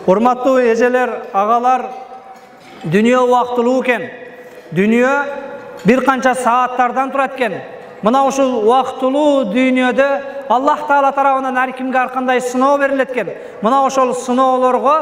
Урматтуу эжелер, агалар, дүнүйө убактылуу экен. Дүнүйө бир канча сааттардан турат экен. Мына ушул убактылуу дүйнөдө Аллах Таала тарабынан ар кимге ар кандай сыноо берилет экен. Мына ошол сыноолорго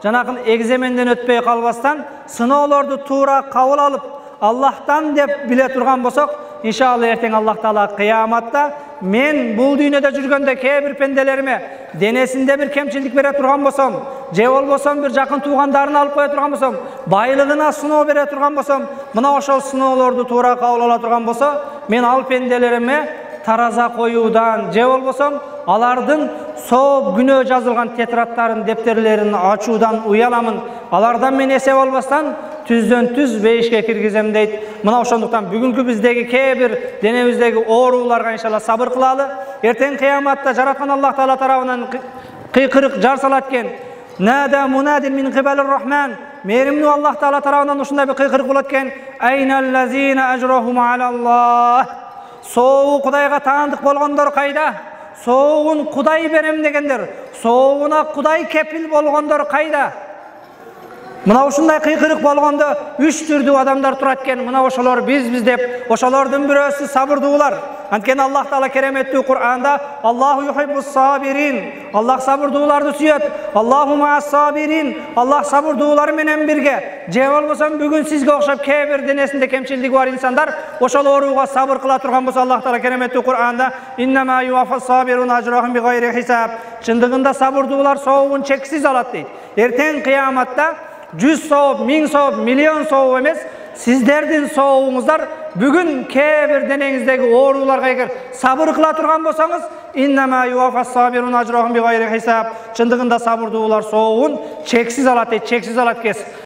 жанагы экзаменден өтпөй калбастан, сыноолорду туура кабыл алып, Аллахтан деп биле турган болсок, иншалла эртең Аллах Таала кыяматта мен бул дүйнөдө жүргөндө кээ бир пенделериме денесинде бир кемчилдик бере турган болсом, же болбосо бир жакын туугандарын алып кое турган болсом, байлыгына сыноо бере турган болсом, мына ошол сыноолорду туура кабыл ала турган болсо, мен ал пенделериме тараза коюудан, же болбосо алардын сооп күнөө жазылган тетраттарын, дептерлерин ачуудан уяламын. Алардан мен эсеп албастан түздөн түз бейишке киргизем дейт. Мына ошондуктан бүгүнкү биздеги кээ бир денебиздеги ооруларга иншалла сабыр кылалы. Эртең кыяматта жараткан Аллах Таала тарабынан кыйкырык жар салат экен. Нада мунадин мин кибалир рахман. Мээримдүү Аллах Таала тарабынан ушундай бир кыйкырык болот экен. Айналлазина ажрахум алаллах. Соогу Кудайга таандык болгондор кайда? Соогун Кудай берем дегендер, соогуна Кудай кепил болгондор кайда? Мына ушундай кыйкырык болгондо үч түрдүү адамдар турат экен. Мына ошолор биз деп, ошолордун бирөөсү сабырдуулар. Анткени Аллах Таала кереметтүү Кур'анда Аллаху юхиббус сабирин. Аллах сабырдууларды сүйөт. Аллаху маас сабирин. Аллах сабырдуулар менен бирге. Же болбосо бүгүн сизге окшоп кээ бир денесинде кемчилдиги бар инсандар ошол ооруга сабыр кыла турган болсо, Аллах Таала кереметтүү Кур'анда иннама юаффас сабирун ажрахум бигайри хисаб. Чындыгында сабырдуулар соогун чексиз алат дейт. Эртең кыяматта 100 сооп, 1000 сооп, миллион сооп эмес, сиздердин соогуңуздар бүгүн кээ бир денеңиздеги ооруларга эгер сабыр кыла турган болсоңуз, иннама юаффас сабирун ажрахум бигайри хисаб. Чындыгында сабырдуулар соогун чексиз алат дейт, чексиз алат кес.